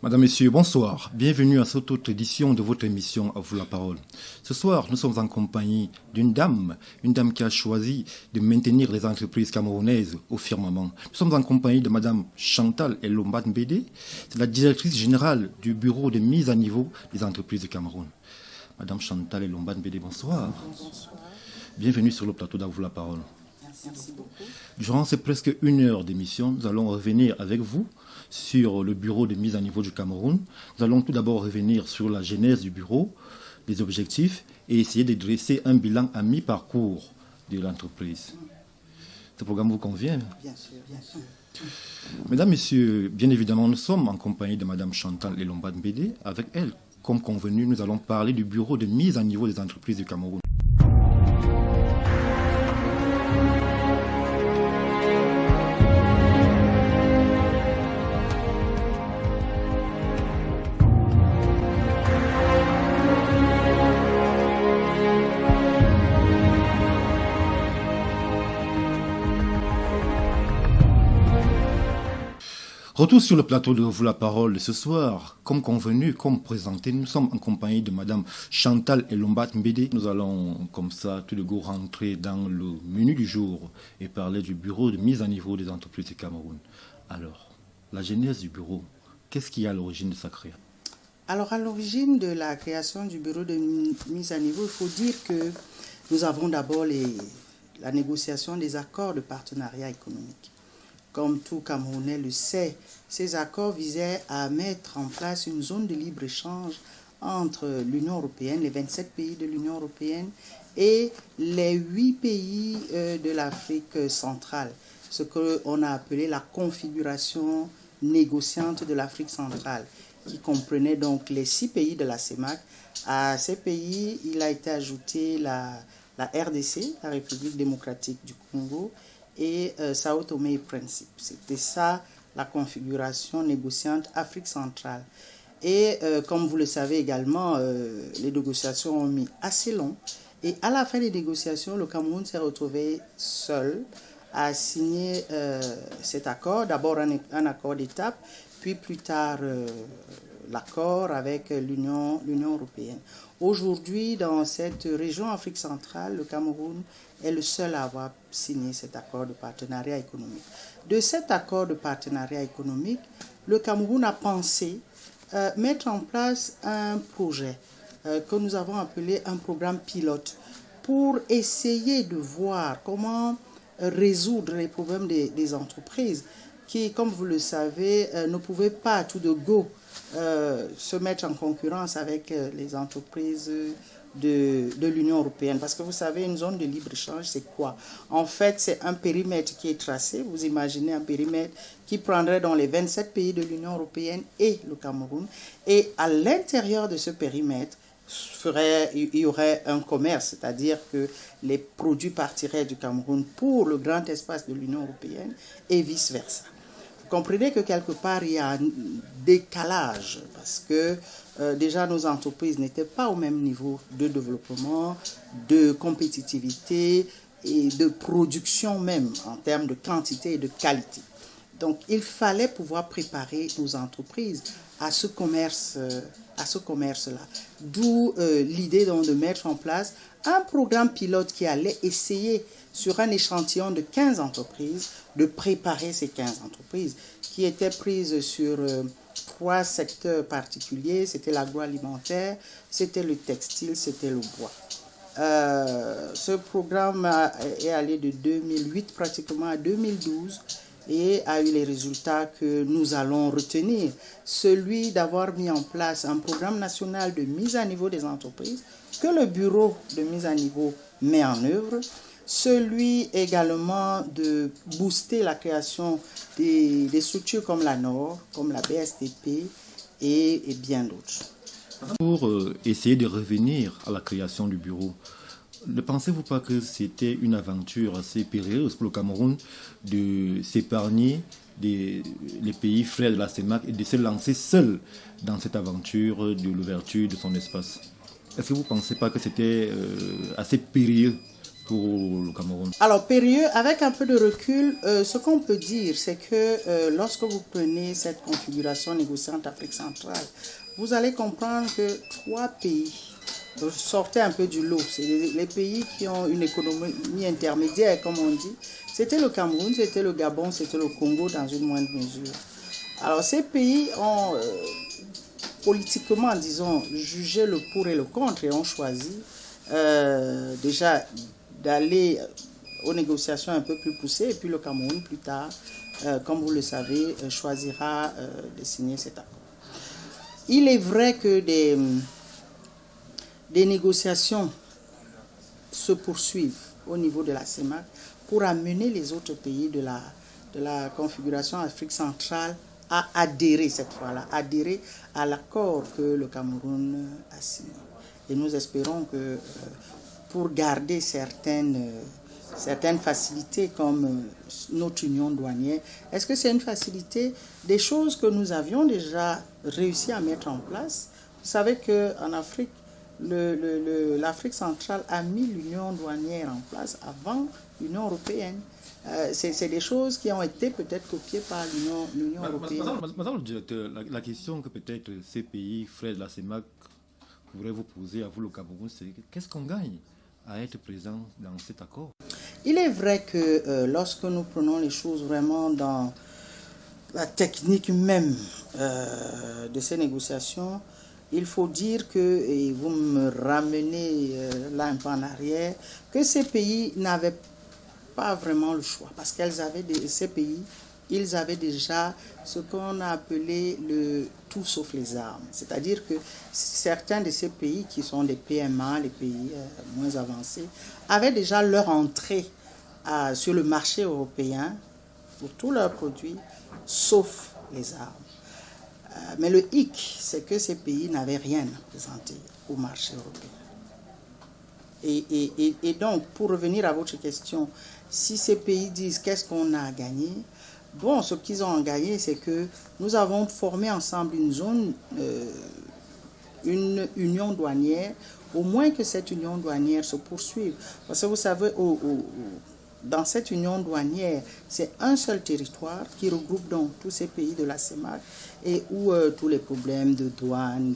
Madame, Messieurs, bonsoir. Bienvenue à cette autre édition de votre émission À vous la parole. Ce soir, nous sommes en compagnie d'une dame qui a choisi de maintenir les entreprises camerounaises au firmament. Nous sommes en compagnie de Madame Chantal Elombat Mbede, c'est la directrice générale du bureau de mise à niveau des entreprises du Cameroun. Madame Chantal Elombat Mbede, bonsoir. Bonsoir. Bienvenue sur le plateau d'À vous la parole. Merci beaucoup. Durant ces presque 1 heure d'émission, nous allons revenir avec vous sur le bureau de mise à niveau du Cameroun. Nous allons tout d'abord revenir sur la genèse du bureau, les objectifs et essayer de dresser un bilan à mi-parcours de l'entreprise. Ce programme vous convient? Bien sûr, bien sûr. Mesdames, Messieurs, bien évidemment, nous sommes en compagnie de Madame Chantal Elombat Mbede. Avec elle, comme convenu, nous allons parler du bureau de mise à niveau des entreprises du Cameroun. Retour sur le plateau de Vous la parole de ce soir. Comme convenu, comme présenté, nous sommes en compagnie de Madame Chantal Elombat Mbede. Nous allons, comme ça, tout de go rentrer dans le menu du jour et parler du bureau de mise à niveau des entreprises du Cameroun. Alors, la genèse du bureau, qu'est-ce qui est à l'origine de sa création? Alors, à l'origine de la création du bureau de mise à niveau, il faut dire que nous avons d'abord la négociation des accords de partenariat économique. Comme tout Camerounais le sait, ces accords visaient à mettre en place une zone de libre-échange entre l'Union européenne, les 27 pays de l'Union européenne et les 8 pays de l'Afrique centrale, ce qu'on a appelé la configuration négociante de l'Afrique centrale, qui comprenait donc les 6 pays de la CEMAC. À ces pays, il a été ajouté la RDC, la République démocratique du Congo, et Sao Tomé et Principe. C'était ça la configuration négociante Afrique centrale. Et comme vous le savez également, les négociations ont mis assez long. Et à la fin des négociations, le Cameroun s'est retrouvé seul à signer cet accord. D'abord un accord d'étape, puis plus tard l'accord avec l'Union européenne. Aujourd'hui, dans cette région Afrique centrale, le Cameroun est le seul à avoir signé cet accord de partenariat économique. De cet accord de partenariat économique, le Cameroun a pensé mettre en place un projet que nous avons appelé un programme pilote pour essayer de voir comment résoudre les problèmes des entreprises qui, comme vous le savez, ne pouvaient pas tout de go se mettre en concurrence avec les entreprises de l'Union européenne. Parce que vous savez, une zone de libre-échange, c'est quoi? En fait, c'est un périmètre qui est tracé. Vous imaginez un périmètre qui prendrait dans les 27 pays de l'Union européenne et le Cameroun. Et à l'intérieur de ce périmètre, il y aurait un commerce, c'est-à-dire que les produits partiraient du Cameroun pour le grand espace de l'Union européenne et vice-versa. Vous comprenez que quelque part, il y a un décalage parce que déjà nos entreprises n'étaient pas au même niveau de développement, de compétitivité et de production même en termes de quantité et de qualité. Donc, il fallait pouvoir préparer nos entreprises à ce commerce-là. D'où l'idée donc de mettre en place un programme pilote qui allait essayer sur un échantillon de 15 entreprises, de préparer ces 15 entreprises qui étaient prises sur 3 secteurs particuliers. C'était l'agroalimentaire, c'était le textile, c'était le bois. Ce programme est allé de 2008 pratiquement à 2012 et a eu les résultats que nous allons retenir. Celui d'avoir mis en place un programme national de mise à niveau des entreprises que le bureau de mise à niveau met en œuvre. Celui également de booster la création des structures comme la NOR, comme la BSTP et bien d'autres. Pour essayer de revenir à la création du bureau, ne pensez-vous pas que c'était une aventure assez périlleuse pour le Cameroun de s'épargner les pays frères de la CEMAC et de se lancer seul dans cette aventure de l'ouverture de son espace? Est-ce que vous ne pensez pas que c'était assez périlleux pour le Cameroun? Alors, périlleux, avec un peu de recul, ce qu'on peut dire, c'est que lorsque vous prenez cette configuration négociante Afrique centrale, vous allez comprendre que 3 pays sortaient un peu du lot. C'est les pays qui ont une économie intermédiaire, comme on dit. C'était le Cameroun, c'était le Gabon, c'était le Congo dans une moindre mesure. Alors, ces pays ont, politiquement, disons, jugé le pour et le contre et ont choisi déjà d'aller aux négociations un peu plus poussées. Et puis le Cameroun, plus tard, comme vous le savez, choisira de signer cet accord. Il est vrai que des négociations se poursuivent au niveau de la CEMAC pour amener les autres pays de la configuration Afrique centrale à adhérer cette fois-là, adhérer à l'accord que le Cameroun a signé. Et nous espérons que pour garder certaines facilités comme notre union douanière, est-ce que c'est une facilité? Des choses que nous avions déjà réussi à mettre en place. Vous savez qu'en Afrique, l'Afrique centrale a mis l'union douanière en place avant l'Union européenne. C'est des choses qui ont été peut-être copiées par l'Union européenne. Madame le directeur, la question que peut-être ces pays, frères de la CEMAC, pourraient vous poser à vous, le Cameroun, c'est qu'est-ce qu'on gagne à être présent dans cet accord? Il est vrai que lorsque nous prenons les choses vraiment dans la technique même de ces négociations, il faut dire que, et vous me ramenez là un peu en arrière, que ces pays n'avaient pas vraiment le choix, parce ces pays, ils avaient déjà ce qu'on a appelé le tout sauf les armes. C'est-à-dire que certains de ces pays qui sont des PMA, les pays moins avancés, avaient déjà leur entrée sur le marché européen pour tous leurs produits, sauf les armes. Mais le hic, c'est que ces pays n'avaient rien à présenter au marché européen. Et donc, pour revenir à votre question, si ces pays disent qu'est-ce qu'on a gagné, bon, ce qu'ils ont gagné, c'est que nous avons formé ensemble une zone, une union douanière, au moins que cette union douanière se poursuive. Parce que vous savez, dans cette union douanière, c'est un seul territoire qui regroupe donc tous ces pays de la CEMAC et où tous les problèmes de douane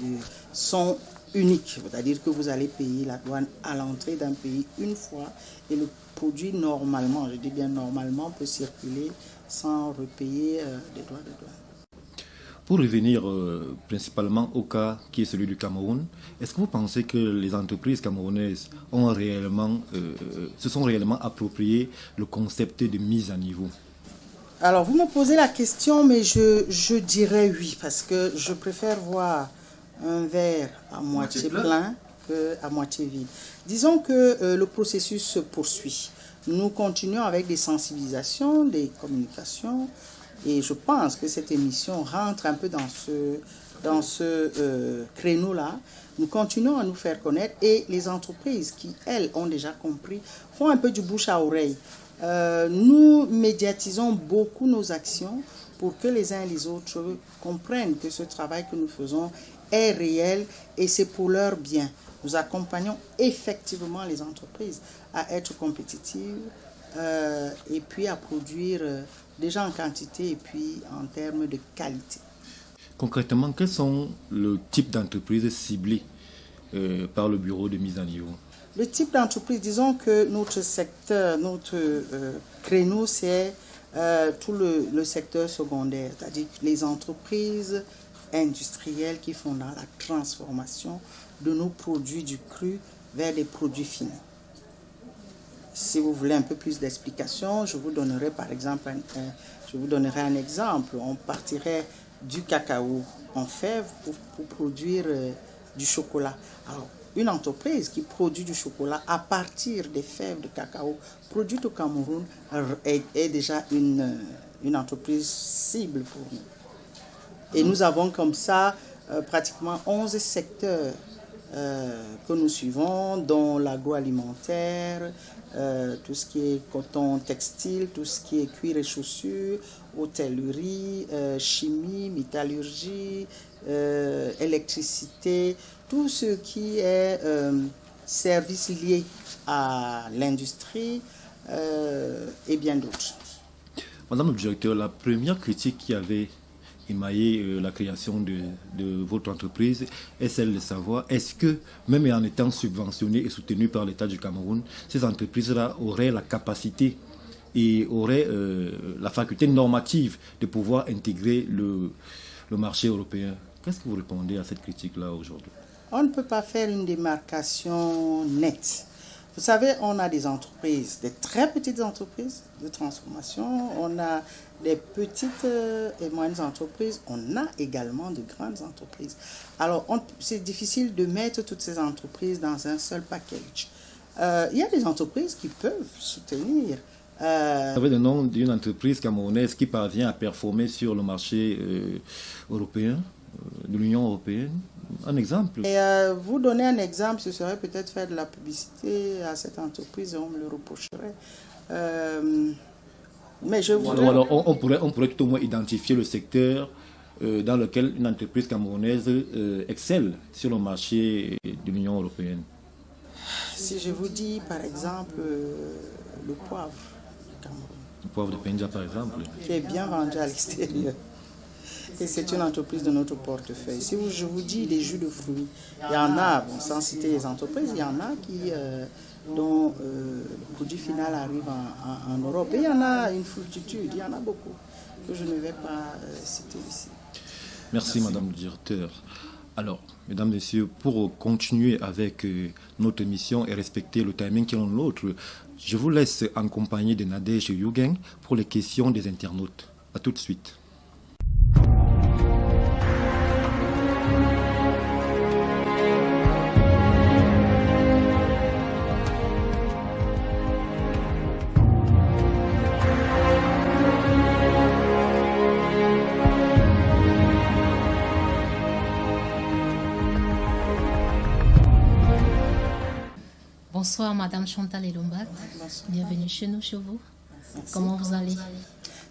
sont uniques. C'est-à-dire que vous allez payer la douane à l'entrée d'un pays une fois et le produit normalement, je dis bien normalement, peut circuler sans repayer des droits de douane. Pour revenir principalement au cas qui est celui du Cameroun, est-ce que vous pensez que les entreprises camerounaises se sont réellement appropriées le concept de mise à niveau? Alors, vous me posez la question, mais je dirais oui, parce que je préfère voir un verre à moitié plein qu'à moitié vide. Disons que le processus se poursuit. Nous continuons avec des sensibilisations, des communications, et je pense que cette émission rentre un peu dans ce créneau-là. Nous continuons à nous faire connaître et les entreprises qui, elles, ont déjà compris, font un peu du bouche à oreille. Nous médiatisons beaucoup nos actions pour que les uns et les autres comprennent que ce travail que nous faisons est réel et c'est pour leur bien. Nous accompagnons effectivement les entreprises à être compétitives et puis à produire déjà en quantité et puis en termes de qualité. Concrètement, quels sont le type d'entreprises ciblées par le bureau de mise à niveau? Le type d'entreprise, disons que notre secteur, notre créneau, c'est tout le secteur secondaire, c'est-à-dire les entreprises industrielles qui font dans la transformation de nos produits du cru vers des produits finis. Si vous voulez un peu plus d'explications, je vous donnerai par exemple un exemple. On partirait du cacao en fève pour produire du chocolat. Alors, une entreprise qui produit du chocolat à partir des fèves de cacao produites au Cameroun est déjà une entreprise cible pour nous. Et nous avons comme ça pratiquement 11 secteurs que nous suivons, dont l'agroalimentaire, tout ce qui est coton textile, tout ce qui est cuir et chaussures, hôtellerie, chimie, métallurgie, électricité, tout ce qui est services liés à l'industrie et bien d'autres. Madame le directeur, la première critique qui avait émaillé la création de votre entreprise est celle de savoir est-ce que, même en étant subventionnées et soutenues par l'État du Cameroun, ces entreprises-là auraient la capacité et auraient la faculté normative de pouvoir intégrer le marché européen. Qu'est-ce que vous répondez à cette critique-là aujourd'hui? On ne peut pas faire une démarcation nette. Vous savez, on a des entreprises, des très petites entreprises de transformation, on a des petites et moyennes entreprises, on a également de grandes entreprises. Alors, c'est difficile de mettre toutes ces entreprises dans un seul package. Il y a des entreprises qui peuvent soutenir. Vous avez le nom d'une entreprise camerounaise qui parvient à performer sur le marché européen, de l'Union européenne? Un exemple. Et vous donner un exemple, ce serait peut-être faire de la publicité à cette entreprise et on me le reprocherait. Mais je voudrais... Alors, on pourrait tout au moins identifier le secteur dans lequel une entreprise camerounaise excelle sur le marché de l'Union européenne. Si je vous dis, par exemple, le poivre du Cameroun. Le poivre de Penja, par exemple. Qui est bien vendu à l'extérieur. Et c'est une entreprise de notre portefeuille. Si je vous dis les jus de fruits, il y en a, bon, sans citer les entreprises, il y en a dont le produit final arrive en Europe. Et il y en a une foultitude, il y en a beaucoup que je ne vais pas citer ici. Merci, Madame le directeur. Alors, mesdames, messieurs, pour continuer avec notre émission et respecter le timing qui est le nôtre, je vous laisse en compagnie de Nadège Yougeng pour les questions des internautes. A tout de suite. Bonsoir Madame Chantal Elombat, bienvenue chez nous, chez vous. Merci. Comment vous allez?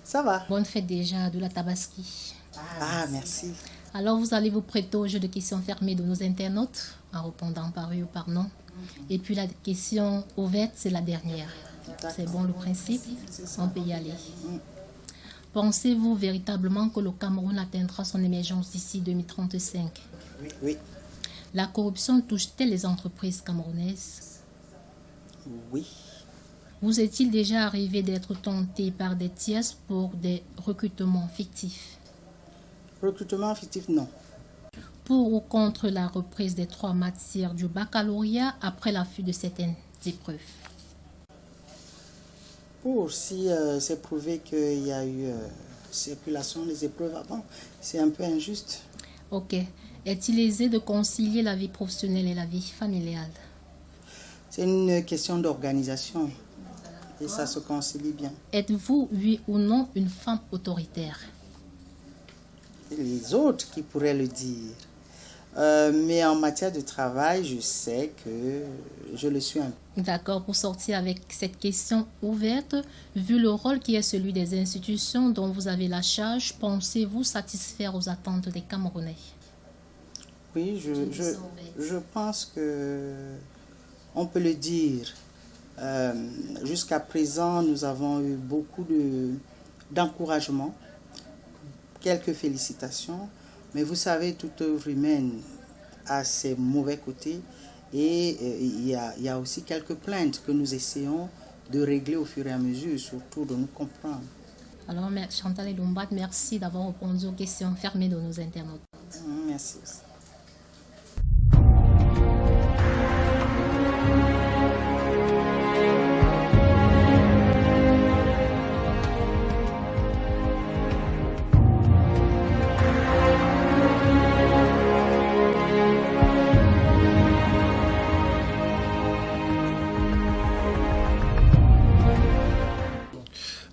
Ça va. Bonne fête déjà de la Tabaski. Ah, merci. Alors vous allez vous prêter au jeu de questions fermées de nos internautes en répondant par oui ou par non. Et puis la question ouverte, c'est la dernière. C'est bon le principe? On peut y aller. Pensez-vous véritablement que le Cameroun atteindra son émergence d'ici 2035? Oui. La corruption touche-t-elle les entreprises camerounaises? Oui. Vous est-il déjà arrivé d'être tenté par des tierces pour des recrutements fictifs? Recrutement fictif, non. Pour ou contre la reprise des 3 matières du baccalauréat après l'affût de certaines épreuves? Pour, si c'est prouvé qu'il y a eu circulation des épreuves avant, c'est un peu injuste. Ok. Est-il aisé de concilier la vie professionnelle et la vie familiale? C'est une question d'organisation et ça se concilie bien. Êtes-vous, oui ou non, une femme autoritaire? Les autres qui pourraient le dire. Mais en matière de travail, je sais que je le suis un peu. D'accord, pour sortir avec cette question ouverte, vu le rôle qui est celui des institutions dont vous avez la charge, pensez-vous satisfaire aux attentes des Camerounais? Oui, je pense que on peut le dire. Jusqu'à présent, nous avons eu beaucoup d'encouragement, quelques félicitations, mais vous savez, toute œuvre humaine a ses mauvais côtés et il y a aussi quelques plaintes que nous essayons de régler au fur et à mesure, surtout de nous comprendre. Alors, Chantal Elombat, merci d'avoir répondu aux questions fermées de nos internautes. Merci aussi.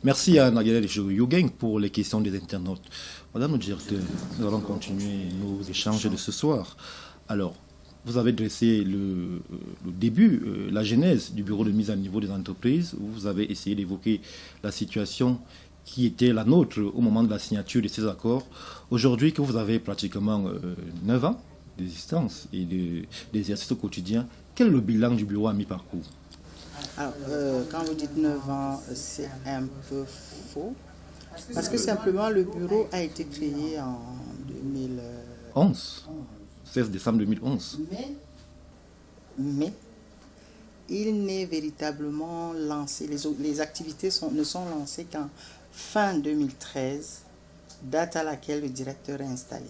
Merci à Nadège Yougeng pour les questions des internautes. Madame le directeur, nous allons continuer nos échanges de ce soir. Alors, vous avez dressé le début, la genèse du bureau de mise à niveau des entreprises, où vous avez essayé d'évoquer la situation qui était la nôtre au moment de la signature de ces accords. Aujourd'hui, que vous avez pratiquement 9 ans d'existence et d'exercice au quotidien, Quel est le bilan du bureau à mi-parcours? Alors, quand vous dites 9 ans, c'est un peu faux. Parce que simplement, le bureau a été créé en 2011. 16 décembre 2011. Mais il n'est véritablement lancé. Les activités ne sont lancées qu'en fin 2013, date à laquelle le directeur est installé.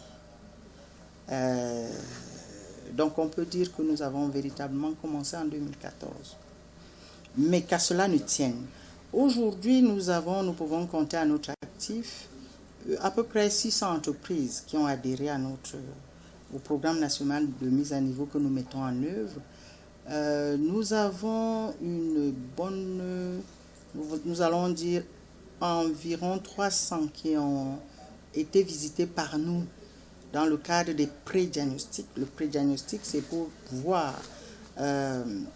Donc on peut dire que nous avons véritablement commencé en 2014. Mais qu'à cela ne tienne. Aujourd'hui, nous pouvons compter à notre actif à peu près 600 entreprises qui ont adhéré au programme national de mise à niveau que nous mettons en œuvre. Nous avons nous allons dire environ 300 qui ont été visités par nous dans le cadre des pré-diagnostics. Le pré-diagnostic, c'est pour pouvoir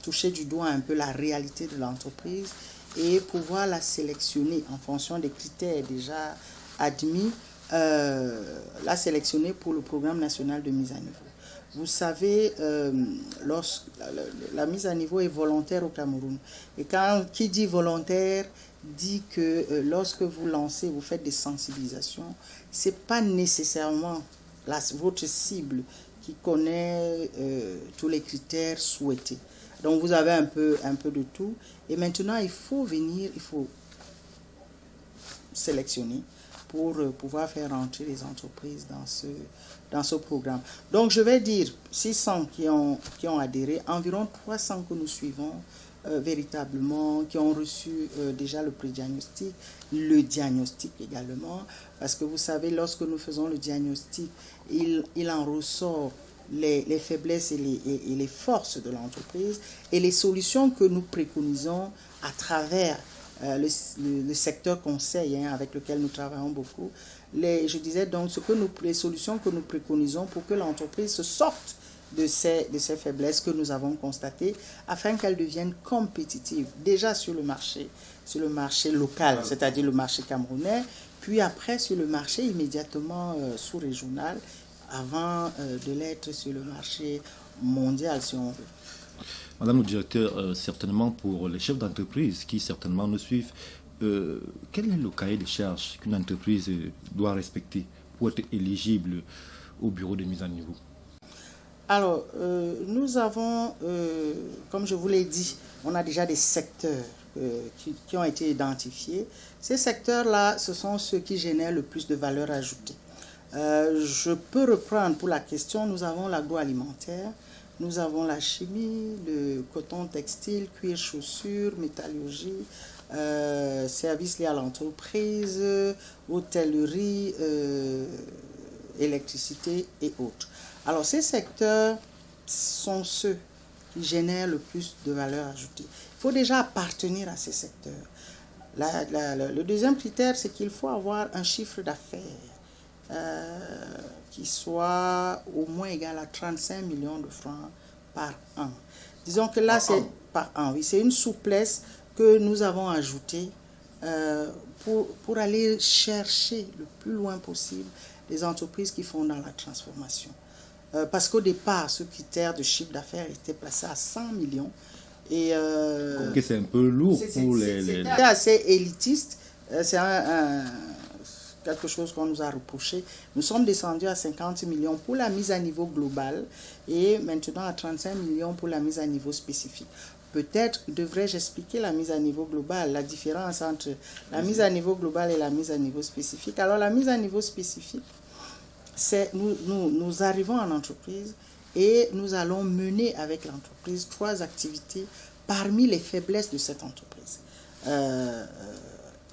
toucher du doigt un peu la réalité de l'entreprise et pouvoir la sélectionner en fonction des critères déjà admis, la sélectionner pour le programme national de mise à niveau. Vous savez, la mise à niveau est volontaire au Cameroun. Et qui dit volontaire dit que lorsque vous lancez, vous faites des sensibilisations, ce n'est pas nécessairement votre cible qui connaît tous les critères souhaités. Donc vous avez un peu de tout. Et maintenant, il faut sélectionner pour pouvoir faire entrer les entreprises dans ce programme. Donc je vais dire 600 qui ont adhéré, environ 300 que nous suivons véritablement, qui ont reçu déjà le pré-diagnostic, le diagnostic également, parce que vous savez, lorsque nous faisons le diagnostic, il en ressort les faiblesses et les forces de l'entreprise et les solutions que nous préconisons à travers le secteur conseil avec lequel nous travaillons beaucoup. Je disais donc les solutions que nous préconisons pour que l'entreprise se sorte de ces faiblesses que nous avons constatées afin qu'elle devienne compétitive déjà sur le marché local, c'est-à-dire le marché camerounais, puis après sur le marché immédiatement sous-régional avant de l'être sur le marché mondial si on veut. Madame le directeur, certainement pour les chefs d'entreprise qui certainement nous suivent, quel est le cahier de charges qu'une entreprise doit respecter pour être éligible au bureau de mise à niveau? Alors, nous avons, comme je vous l'ai dit, on a déjà des secteurs qui ont été identifiés. Ces secteurs-là, ce sont ceux qui génèrent le plus de valeur ajoutée. Je peux reprendre pour la question, nous avons l'agroalimentaire, nous avons la chimie, le coton textile, cuir, chaussures, métallurgie, services liés à l'entreprise, hôtellerie, électricité et autres. Alors ces secteurs sont ceux qui génèrent le plus de valeur ajoutée. Il faut déjà appartenir à ces secteurs. Le deuxième critère, c'est qu'il faut avoir un chiffre d'affaires qui soit au moins égal à 35 millions de francs par an. Disons que là, c'est par an. Oui, c'est une souplesse que nous avons ajoutée pour aller chercher le plus loin possible les entreprises qui font dans la transformation. Parce qu'au départ, ce critère de chiffre d'affaires était placé à 100 millions. Et c'est un peu lourd pour les... C'est assez élitiste. C'est quelque chose qu'on nous a reproché. Nous sommes descendus à 50 millions pour la mise à niveau globale et maintenant à 35 millions pour la mise à niveau spécifique. Peut-être devrais-je expliquer la mise à niveau globale, la différence entre la mise à niveau globale et la mise à niveau spécifique. Alors la mise à niveau spécifique, c'est nous arrivons en entreprise et nous allons mener avec l'entreprise 3 activités parmi les faiblesses de cette entreprise.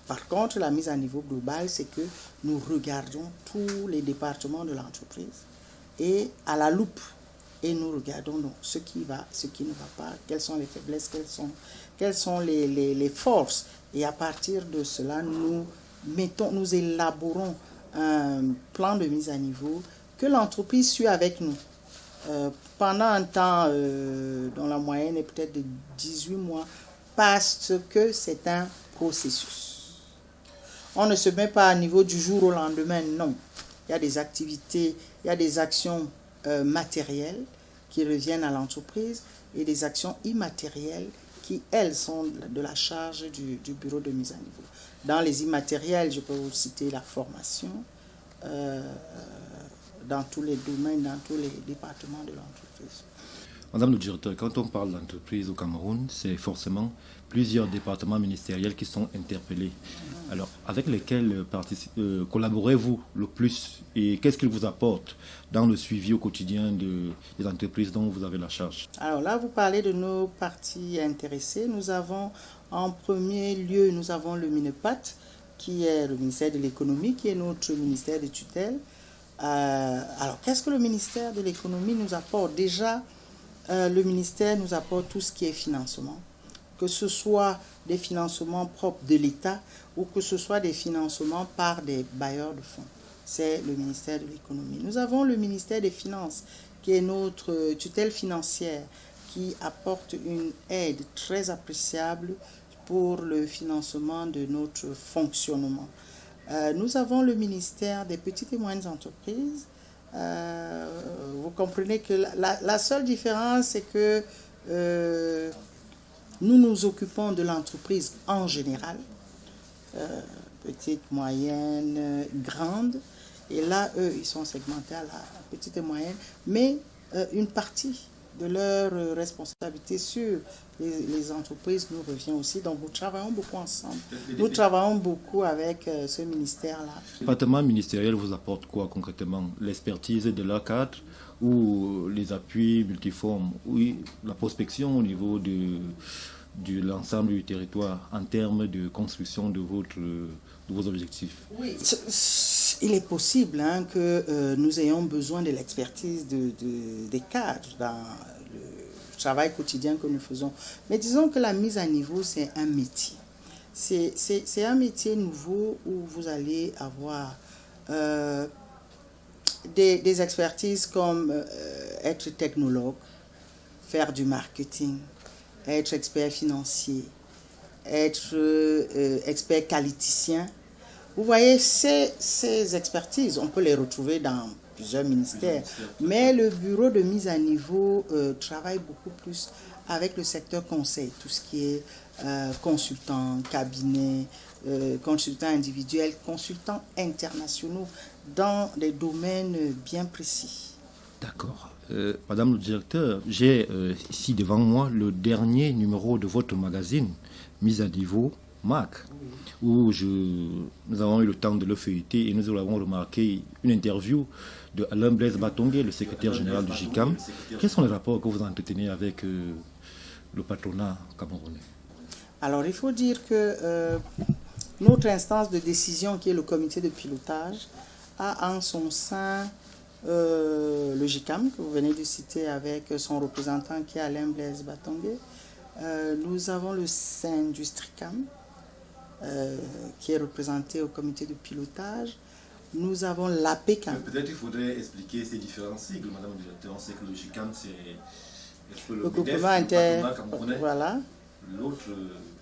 Par contre, la mise à niveau globale, c'est que nous regardons tous les départements de l'entreprise et à la loupe, et nous regardons donc ce qui va, ce qui ne va pas, quelles sont les faiblesses, quelles sont les forces. Et à partir de cela, nous élaborons un plan de mise à niveau que l'entreprise suit avec nous pendant un temps dont la moyenne est peut-être de 18 mois parce que c'est un processus. On ne se met pas à niveau du jour au lendemain, non. Il y a des activités, il y a des actions matérielles qui reviennent à l'entreprise et des actions immatérielles qui, elles, sont de la charge du bureau de mise à niveau. Dans les immatériels, je peux vous citer la formation, dans tous les domaines, dans tous les départements de l'entreprise. Madame le directeur, quand on parle d'entreprise au Cameroun, c'est forcément plusieurs départements ministériels qui sont interpellés. Alors, avec lesquels collaborez-vous le plus et qu'est-ce qu'ils vous apportent dans le suivi au quotidien des entreprises dont vous avez la charge? Alors là, vous parlez de nos parties intéressées. Nous avons en premier lieu, nous avons le MINEPAT, qui est le ministère de l'économie, qui est notre ministère de tutelle. Alors, qu'est-ce que le ministère de l'économie nous apporte? Déjà, le ministère nous apporte tout ce qui est financement, que ce soit des financements propres de l'État ou que ce soit des financements par des bailleurs de fonds. C'est le ministère de l'économie. Nous avons le ministère des Finances, qui est notre tutelle financière, qui apporte une aide très appréciable pour le financement de notre fonctionnement. Nous avons le ministère des petites et moyennes entreprises. Vous comprenez que la seule différence, c'est que nous nous occupons de l'entreprise en général, petite, moyenne, grande, et là, eux, ils sont segmentés à la petite et moyenne, mais une partie de leur responsabilité sur les entreprises nous revient aussi. Donc, nous travaillons beaucoup ensemble. Nous travaillons beaucoup avec ce ministère-là. Le département ministériel vous apporte quoi concrètement? L'expertise de leur cadre ou les appuis multiformes? Oui, la prospection au niveau de l'ensemble du territoire en termes de construction de vos objectifs? Oui, il est possible que nous ayons besoin de l'expertise des cadres dans le travail quotidien que nous faisons. Mais disons que la mise à niveau, c'est un métier. C'est un métier nouveau où vous allez avoir des expertises comme être technologue, faire du marketing, être expert financier, être expert qualiticien. Vous voyez, ces expertises, on peut les retrouver dans plusieurs ministères, mais le bureau de mise à niveau travaille beaucoup plus avec le secteur conseil, tout ce qui est consultant, cabinet, consultant individuel, consultants internationaux dans des domaines bien précis. D'accord. Madame le directeur, j'ai ici devant moi le dernier numéro de votre magazine, Mise à niveau, MAC, où nous avons eu le temps de le feuilleter et nous avons remarqué une interview de Alain Blaise Batongué, le secrétaire général du JICAM. Quels sont les rapports que vous entretenez avec le patronat camerounais? Alors, il faut dire que notre instance de décision, qui est le comité de pilotage, a en son sein le JICAM, que vous venez de citer avec son représentant qui est Alain Blaise Batongué. Nous avons le Syndustricam, qui est représenté au comité de pilotage. Nous avons l'APECAM. Peut-être qu'il faudrait expliquer ces différents sigles, Madame le directeur. On sait que le JICAM, c'est le groupement inter... Voilà. L'autre,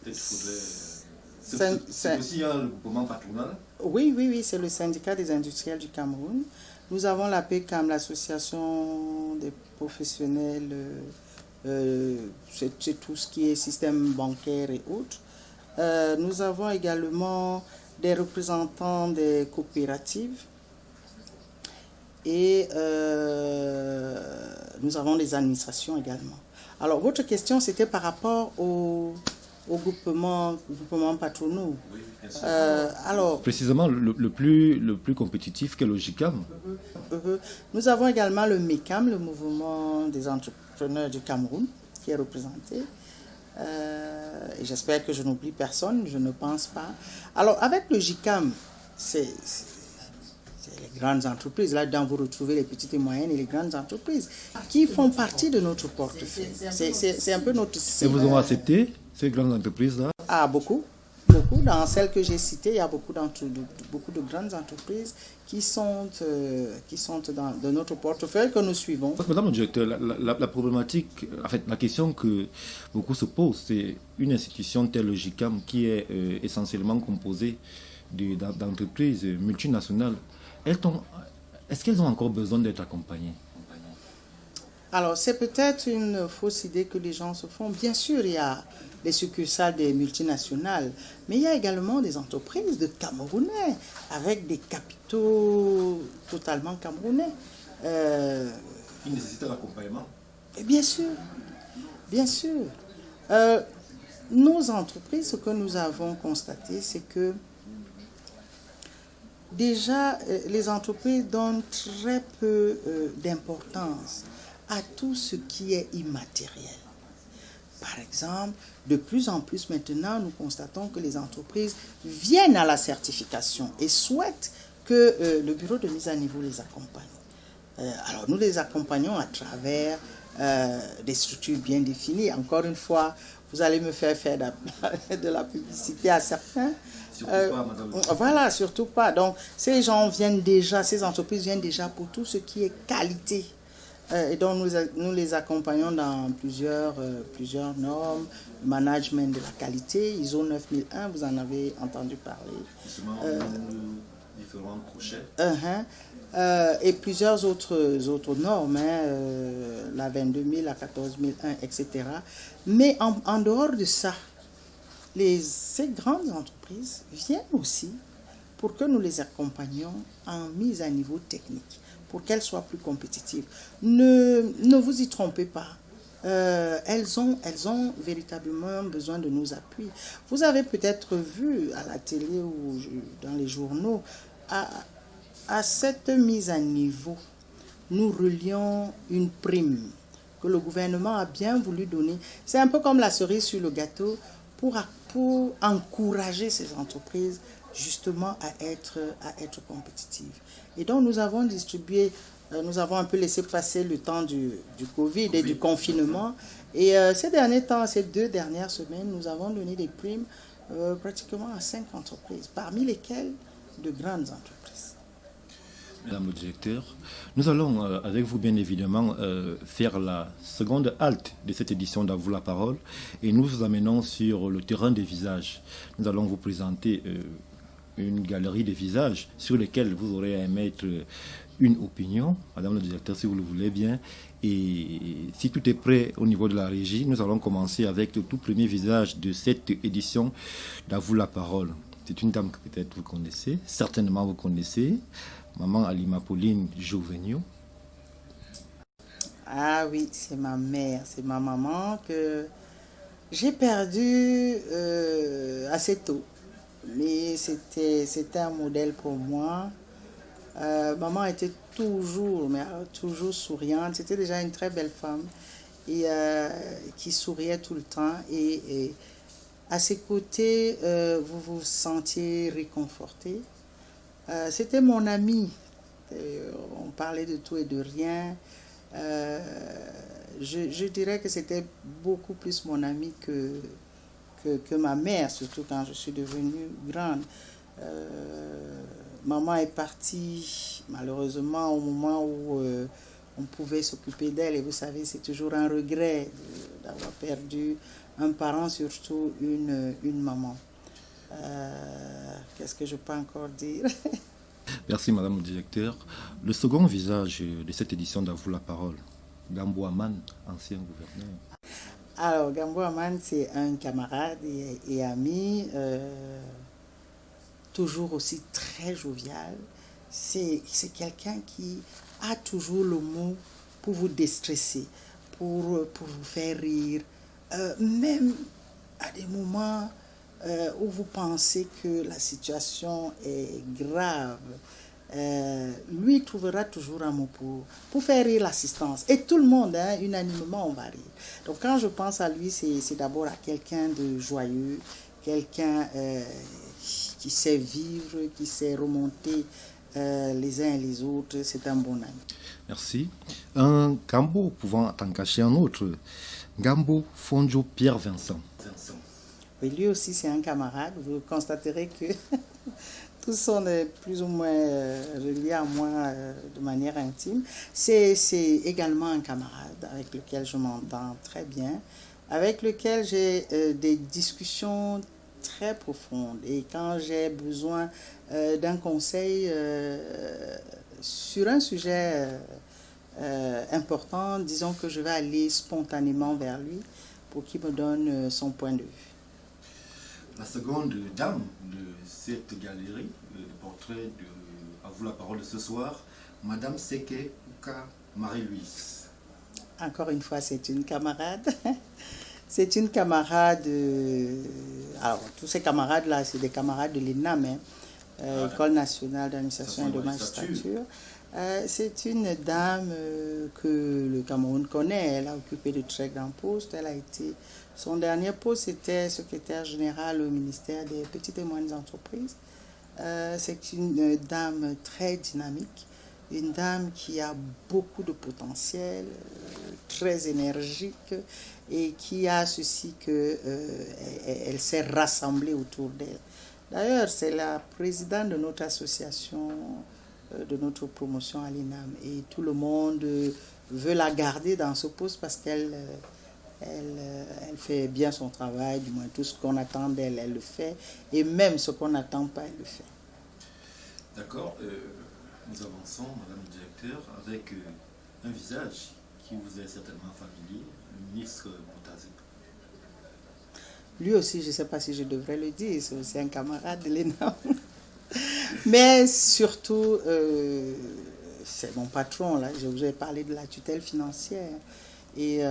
peut-être qu'il faudrait... C'est aussi le groupement patronal? Oui, c'est le syndicat des industriels du Cameroun. Nous avons l'APECAM, l'association des professionnels, c'est tout ce qui est système bancaire et autres. Nous avons également des représentants des coopératives et nous avons des administrations également. Alors, votre question, c'était par rapport au groupement patronaux. Oui, bien sûr. Alors, précisément, le plus compétitif qu'est le JICAM. Nous avons également le MECAM, le mouvement des entrepreneurs du Cameroun, qui est représenté. Et j'espère que je n'oublie personne, je ne pense pas. Alors, avec le JICAM, c'est les grandes entreprises. Là-dedans, vous retrouvez les petites et moyennes et les grandes entreprises qui font partie de notre portefeuille. C'est un peu notre... Et vous ont accepté ces grandes entreprises-là? Ah, beaucoup. Dans celles que j'ai citées, il y a beaucoup de grandes entreprises qui sont dans notre portefeuille que nous suivons. Madame le directeur, la problématique, en fait, la question que beaucoup se posent, c'est une institution telle le JICAM qui est essentiellement composée d'entreprises multinationales. Est-ce qu'elles ont encore besoin d'être accompagnées? Alors, c'est peut-être une fausse idée que les gens se font. Bien sûr, il y a les succursales des multinationales, mais il y a également des entreprises de Camerounais avec des capitaux totalement camerounais. Ils nécessitent un accompagnement. Et bien sûr, bien sûr. Nos entreprises, ce que nous avons constaté, c'est que déjà, les entreprises donnent très peu d'importance à tout ce qui est immatériel. Par exemple, de plus en plus maintenant, nous constatons que les entreprises viennent à la certification et souhaitent que le bureau de mise à niveau les accompagne. Alors, nous les accompagnons à travers des structures bien définies. Encore une fois, vous allez me faire de la publicité à certains. Surtout pas, madame. Voilà, surtout pas. Donc, ces entreprises viennent déjà pour tout ce qui est qualité. Et donc, nous les accompagnons dans plusieurs normes, management de la qualité, ISO 9001, vous en avez entendu parler. Justement, différents crochets. Et plusieurs autres normes, la 22000, la 14001, etc. Mais en dehors de ça, ces grandes entreprises viennent aussi pour que nous les accompagnions en mise à niveau technique, pour qu'elles soient plus compétitives. Ne vous y trompez pas. Elles ont véritablement besoin de nos appuis. Vous avez peut-être vu à la télé ou dans les journaux, à cette mise à niveau, nous relions une prime que le gouvernement a bien voulu donner. C'est un peu comme la cerise sur le gâteau pour encourager ces entreprises justement à être compétitives. Et donc nous avons distribué, nous avons un peu laissé passer le temps du Covid et du confinement. Et ces 2 dernières semaines, nous avons donné des primes pratiquement à 5 entreprises, parmi lesquelles de grandes entreprises. Madame le directeur, nous allons avec vous bien évidemment faire la seconde halte de cette édition d'À vous la parole et nous vous amenons sur le terrain des visages. Nous allons vous présenter une galerie de visages sur lesquels vous aurez à émettre une opinion, Madame le directeur, si vous le voulez bien. Et si tout est prêt au niveau de la régie, nous allons commencer avec le tout premier visage de cette édition d'À vous la parole. C'est une dame que peut-être vous connaissez, certainement vous connaissez, Maman Alima Pauline Jouvenio. Ah oui, c'est ma mère, c'est ma maman que j'ai perdue assez tôt. Mais c'était un modèle pour moi. Maman était toujours souriante. C'était déjà une très belle femme et qui souriait tout le temps. Et à ses côtés, vous vous sentiez réconforté. C'était mon ami. On parlait de tout et de rien. Je dirais que c'était beaucoup plus mon ami que ma mère, surtout quand je suis devenue grande. Maman est partie malheureusement au moment où on pouvait s'occuper d'elle. Et vous savez, c'est toujours un regret d'avoir perdu un parent, surtout une maman. Qu'est-ce que je peux encore dire? Merci Madame le directeur. Le second visage de cette édition d'À vous la parole, Gambo Aman, ancien gouverneur. Alors, Gambo Aman, c'est un camarade et ami, toujours aussi très jovial. C'est quelqu'un qui a toujours le mot pour vous déstresser, pour vous faire rire, même à des moments où vous pensez que la situation est grave. Lui trouvera toujours un mot pour faire rire l'assistance. Et tout le monde, unanimement, on va rire. Donc quand je pense à lui, c'est d'abord à quelqu'un de joyeux, quelqu'un qui sait vivre, qui sait remonter les uns et les autres. C'est un bon ami. Merci. Un Gambo pouvant en cacher un autre. Gambo Fonjo Pierre Vincent. Oui, lui aussi, c'est un camarade. Vous constaterez que tous sont plus ou moins reliés à moi de manière intime. C'est également un camarade avec lequel je m'entends très bien, avec lequel j'ai des discussions très profondes. Et quand j'ai besoin d'un conseil sur un sujet important, disons que je vais aller spontanément vers lui pour qu'il me donne son point de vue. La seconde dame de cette galerie, le portrait de À vous la parole de ce soir, Madame Seke Uka Marie-Louise. Encore une fois, c'est une camarade. C'est une camarade. Alors, tous ces camarades-là, c'est des camarades de l'ENAM, École nationale d'administration et de magistrature. C'est une dame que le Cameroun connaît. Elle a occupé de très grands postes. Son dernier poste, c'était secrétaire générale au ministère des petites et moyennes entreprises. C'est une dame très dynamique, une dame qui a beaucoup de potentiel, très énergique et qui a ceci qu'elle s'est rassemblée autour d'elle. D'ailleurs, c'est la présidente de notre association, de notre promotion à l'ENAM, et tout le monde veut la garder dans ce poste parce qu'elle fait bien son travail, du moins tout ce qu'on attend d'elle, elle le fait, et même ce qu'on n'attend pas, elle le fait. D'accord, nous avançons, Madame le directeur, avec un visage qui vous est certainement familier, le ministre Boutazé. Lui aussi, je ne sais pas si je devrais le dire, c'est aussi un camarade de l'ENAM. Mais surtout, c'est mon patron, là, je vous ai parlé de la tutelle financière. Et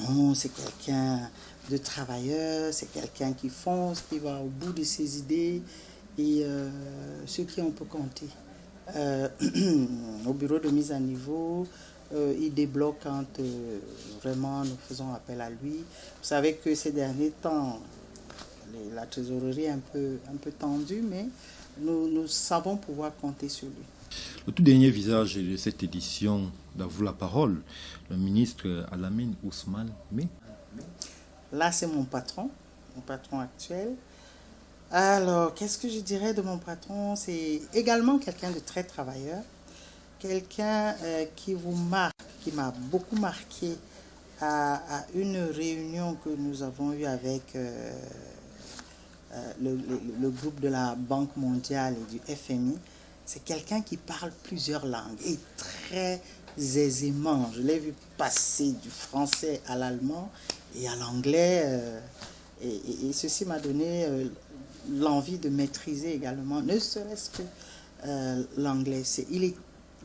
non, c'est quelqu'un de travailleur, c'est quelqu'un qui fonce, qui va au bout de ses idées, et sur qui on peut compter. Au bureau de mise à niveau, il débloque quand vraiment nous faisons appel à lui. Vous savez que ces derniers temps, la trésorerie est un peu tendue, mais nous savons pouvoir compter sur lui. Le tout dernier visage de cette édition d'À vous la parole, le ministre Alamine Ousmane Meh. Là, c'est mon patron actuel. Alors, qu'est-ce que je dirais de mon patron? C'est également quelqu'un de très travailleur, quelqu'un qui vous marque, qui m'a beaucoup marqué à une réunion que nous avons eue avec le groupe de la Banque mondiale et du FMI. C'est quelqu'un qui parle plusieurs langues et très aisément. Je l'ai vu passer du français à l'allemand et à l'anglais. Et ceci m'a donné l'envie de maîtriser également, ne serait-ce que l'anglais. Il est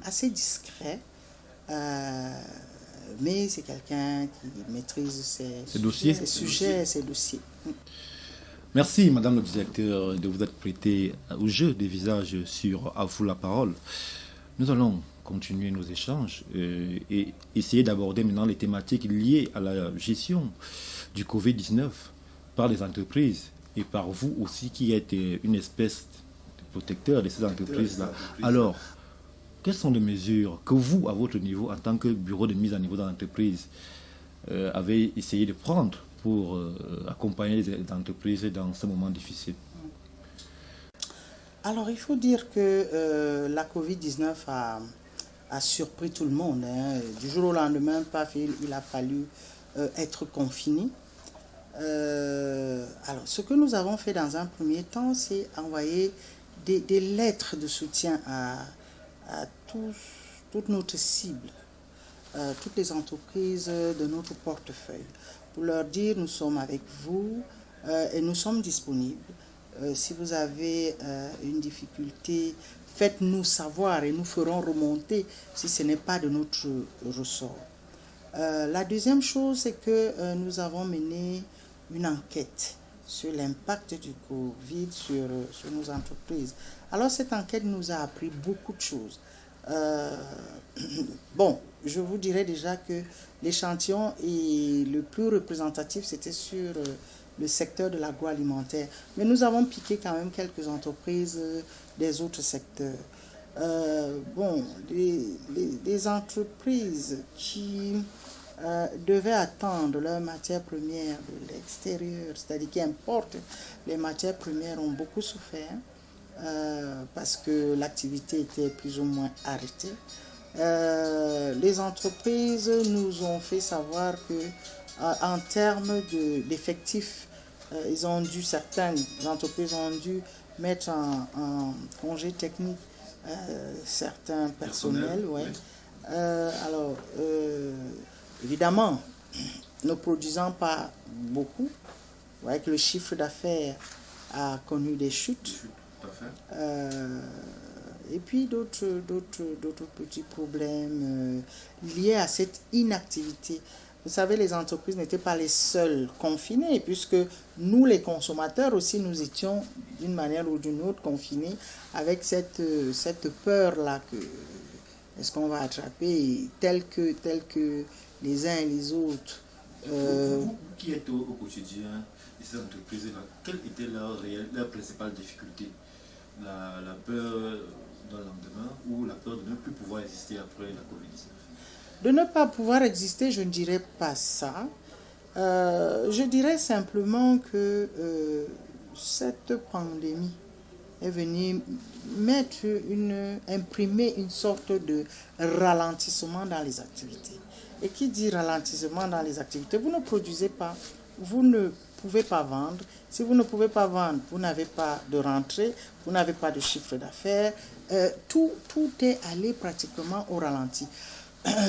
assez discret, mais c'est quelqu'un qui maîtrise ses sujets, ses dossiers. Merci, Madame le directeur, de vous être prêtée au jeu des visages sur À vous la parole. Nous allons continuer nos échanges et essayer d'aborder maintenant les thématiques liées à la gestion du Covid-19 par les entreprises et par vous aussi qui êtes une espèce de protecteur de ces entreprises-là. Alors, quelles sont les mesures que vous, à votre niveau, en tant que bureau de mise à niveau dans l'entreprise, avez essayé de prendre pour accompagner les entreprises dans ce moment difficile? Alors, il faut dire que la Covid-19 a surpris tout le monde. Du jour au lendemain, il a fallu être confiné. Alors, ce que nous avons fait dans un premier temps, c'est envoyer des lettres de soutien à toute notre cible, toutes les entreprises de notre portefeuille, pour leur dire nous sommes avec vous et nous sommes disponibles. Si vous avez une difficulté, faites-nous savoir et nous ferons remonter si ce n'est pas de notre ressort. La deuxième chose, c'est que nous avons mené une enquête sur l'impact du Covid sur nos entreprises. Alors cette enquête nous a appris beaucoup de choses. Bon, je vous dirais déjà que l'échantillon est le plus représentatif, c'était sur le secteur de l'agroalimentaire. Mais nous avons piqué quand même quelques entreprises des autres secteurs. Bon, des entreprises qui devaient attendre leurs matières premières de l'extérieur, c'est-à-dire qui importent les matières premières, ont beaucoup souffert parce que l'activité était plus ou moins arrêtée. Les entreprises nous ont fait savoir que en termes d'effectifs, certaines entreprises ont dû mettre en congé technique certains personnels, ouais. Évidemment, ne produisant pas beaucoup, vous voyez que le chiffre d'affaires a connu des chutes. Et puis d'autres petits problèmes liés à cette inactivité. Vous savez, les entreprises n'étaient pas les seules confinées, puisque nous, les consommateurs aussi, nous étions d'une manière ou d'une autre confinés avec cette peur-là que est-ce qu'on va attraper tel que les uns et les autres. Vous qui êtes au quotidien de ces entreprises-là, quelle était leur principale difficulté? La peur d'un lendemain ou la peur de ne plus pouvoir exister après la COVID-19? De ne pas pouvoir exister, je ne dirais pas ça. Je dirais simplement que cette pandémie est venue imprimer une sorte de ralentissement dans les activités. Et qui dit ralentissement dans les activités? Vous ne produisez pas, vous ne pouvez pas vendre. Si vous ne pouvez pas vendre, vous n'avez pas de rentrée, vous n'avez pas de chiffre d'affaires. Tout est allé pratiquement au ralenti.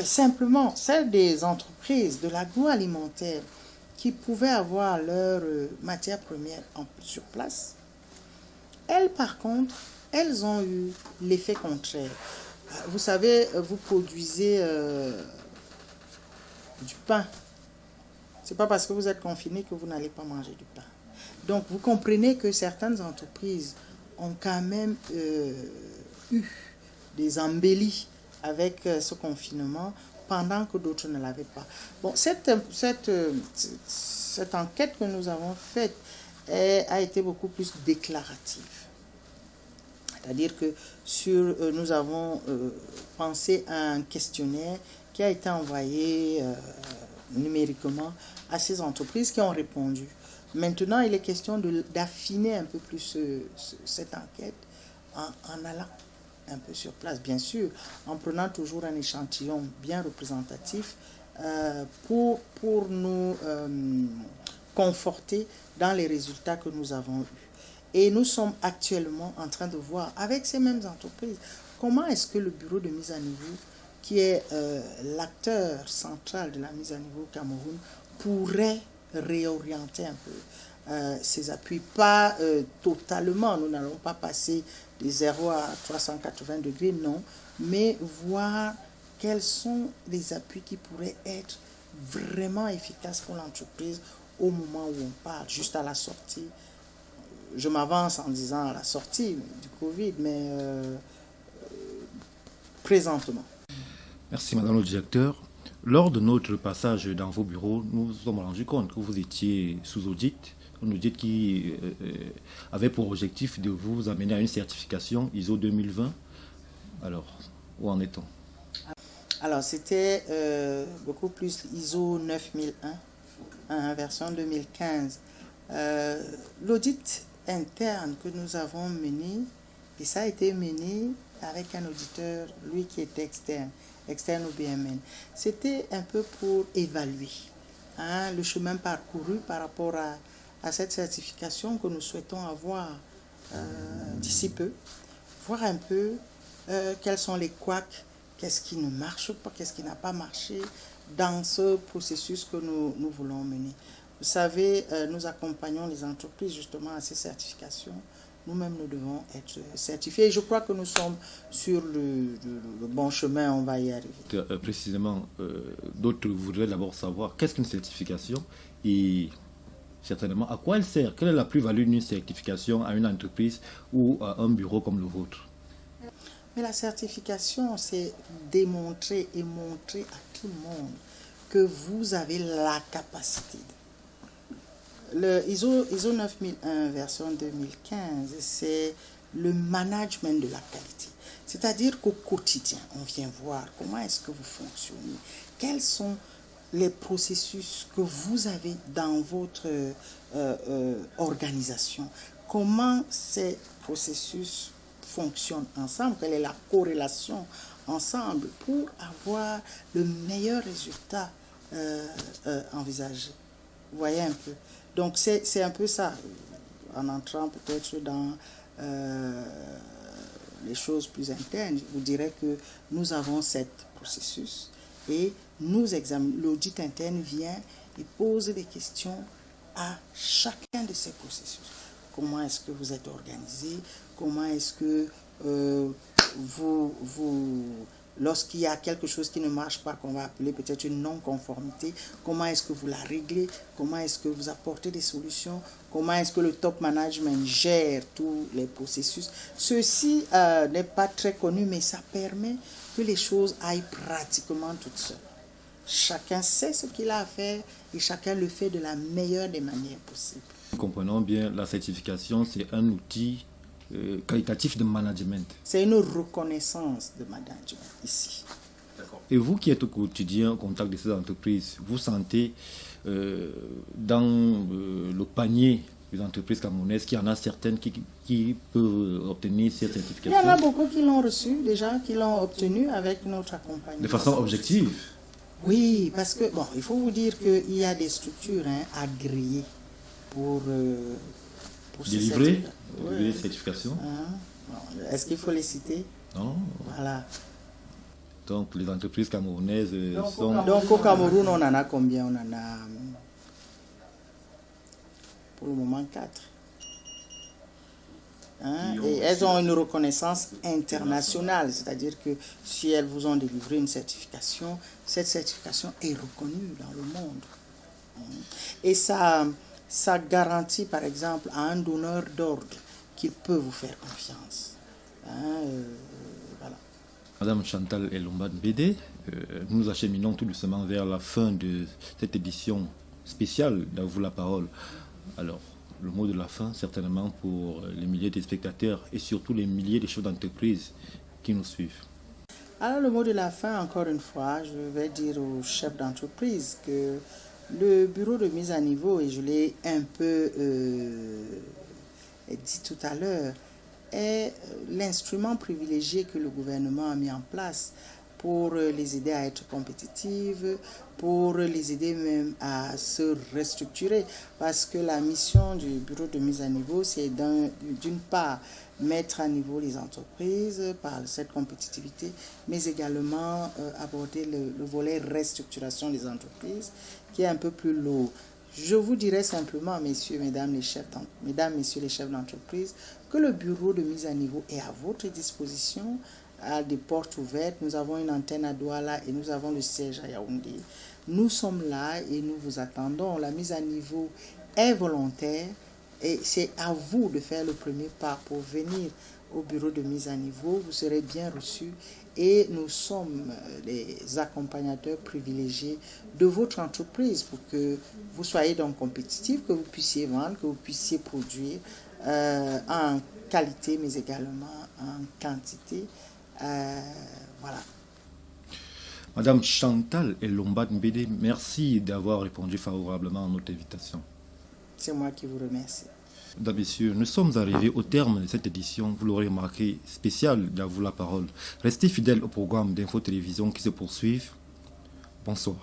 Simplement, celles des entreprises de l'agroalimentaire qui pouvaient avoir leurs matières premières sur place, elles, par contre, elles ont eu l'effet contraire. Vous savez, vous produisez du pain. Ce n'est pas parce que vous êtes confiné que vous n'allez pas manger du pain. Donc, vous comprenez que certaines entreprises ont quand même eu des embellis avec ce confinement pendant que d'autres ne l'avaient pas. Bon, cette enquête que nous avons faite a été beaucoup plus déclarative. C'est-à-dire que nous avons pensé à un questionnaire qui a été envoyé numériquement à ces entreprises qui ont répondu. Maintenant, il est question d'affiner un peu plus cette enquête en allant un peu sur place, bien sûr, en prenant toujours un échantillon bien représentatif pour nous conforter dans les résultats que nous avons eus. Et nous sommes actuellement en train de voir avec ces mêmes entreprises comment est-ce que le bureau de mise à niveau, qui est l'acteur central de la mise à niveau au Cameroun, pourrait réorienter un peu ses appuis. Pas totalement, nous n'allons pas passer de 0 à 380 degrés, non, mais voir quels sont les appuis qui pourraient être vraiment efficaces pour l'entreprise au moment où on parle, juste à la sortie. Je m'avance en disant à la sortie du Covid, mais présentement. Merci Madame le Directeur. Lors de notre passage dans vos bureaux, nous nous sommes rendus compte que vous étiez sous audit, un audit qui avait pour objectif de vous amener à une certification ISO 2020. Alors, où en est-on? Alors, c'était beaucoup plus ISO 9001, version 2015. L'audit interne que nous avons mené, et ça a été mené avec un auditeur, lui qui était externe au BMN. C'était un peu pour évaluer le chemin parcouru par rapport à cette certification que nous souhaitons avoir d'ici peu, voir un peu quels sont les couacs, qu'est-ce qui ne marche pas, qu'est-ce qui n'a pas marché dans ce processus que nous voulons mener. Vous savez, nous accompagnons les entreprises justement à ces certifications. Nous-mêmes, nous devons être certifiés. Et je crois que nous sommes sur le bon chemin, on va y arriver. Précisément, d'autres voudraient d'abord savoir qu'est-ce qu'une certification et certainement à quoi elle sert. Quelle est la plus-value d'une certification à une entreprise ou à un bureau comme le vôtre? Mais la certification, c'est démontrer et montrer à tout le monde que vous avez la capacité. Le ISO 9001 version 2015, c'est le management de la qualité. C'est-à-dire qu'au quotidien, on vient voir comment est-ce que vous fonctionnez, quels sont les processus que vous avez dans votre organisation, comment ces processus fonctionnent ensemble, quelle est la corrélation ensemble pour avoir le meilleur résultat envisagé. Vous voyez un peu. Donc c'est un peu ça, en entrant peut-être dans les choses plus internes, je vous dirais que nous avons 7 processus et l'audit interne vient et pose des questions à chacun de ces processus. Comment est-ce que vous êtes organisé? Comment est-ce que lorsqu'il y a quelque chose qui ne marche pas, qu'on va appeler peut-être une non-conformité, comment est-ce que vous la réglez? Comment est-ce que vous apportez des solutions? Comment est-ce que le top management gère tous les processus? Ceci n'est pas très connu, mais ça permet que les choses aillent pratiquement toutes seules. Chacun sait ce qu'il a à faire et chacun le fait de la meilleure des manières possibles. Comprenons bien, la certification, c'est un outil qualitatif de management. C'est une reconnaissance de management ici. Et vous qui êtes au quotidien en contact de ces entreprises, vous sentez dans le panier des entreprises camerounaises qu'il y en a certaines qui peuvent obtenir ces certifications? Il y en a beaucoup qui l'ont reçu déjà, qui l'ont obtenu avec notre accompagnement. De façon objective? Oui, parce que, bon, il faut vous dire qu'il y a des structures agréées pour délivrer les certifications. Est-ce qu'il faut les citer? Non. Voilà. Donc les entreprises camerounaises sont... Donc au Cameroun, on en a combien? On en a pour le moment 4. Et elles ont une reconnaissance internationale, c'est-à-dire que si elles vous ont délivré une certification, cette certification est reconnue dans le monde. Et ça garantit par exemple à un donneur d'ordre qu'il peut vous faire confiance. Voilà. Madame Chantal Elomba Mbede, nous nous acheminons tout doucement vers la fin de cette édition spéciale d'À vous la parole. Alors, le mot de la fin, certainement pour les milliers de spectateurs et surtout les milliers de chefs d'entreprise qui nous suivent. Alors, le mot de la fin, encore une fois, je vais dire aux chefs d'entreprise que le bureau de mise à niveau, et je l'ai un peu dit tout à l'heure, est l'instrument privilégié que le gouvernement a mis en place pour les aider à être compétitives, pour les aider même à se restructurer. Parce que la mission du bureau de mise à niveau, c'est d'une part mettre à niveau les entreprises par cette compétitivité, mais également aborder le volet restructuration des entreprises, qui est un peu plus lourd. Je vous dirais simplement, mesdames, messieurs les chefs d'entreprise, que le bureau de mise à niveau est à votre disposition, à des portes ouvertes. Nous avons une antenne à Douala et nous avons le siège à Yaoundé. Nous sommes là et nous vous attendons. La mise à niveau est volontaire et c'est à vous de faire le premier pas pour venir au bureau de mise à niveau. Vous serez bien reçus et nous sommes les accompagnateurs privilégiés de votre entreprise pour que vous soyez donc compétitifs, que vous puissiez vendre, que vous puissiez produire en qualité mais également en quantité. Voilà. Madame Chantal Elomba Mbede, merci d'avoir répondu favorablement à notre invitation. C'est moi qui vous remercie. Mesdames, Messieurs, nous sommes arrivés au terme de cette édition, vous l'aurez remarqué, spéciale d'À vous la parole. Restez fidèles au programme d'Info Télévision qui se poursuivent. Bonsoir.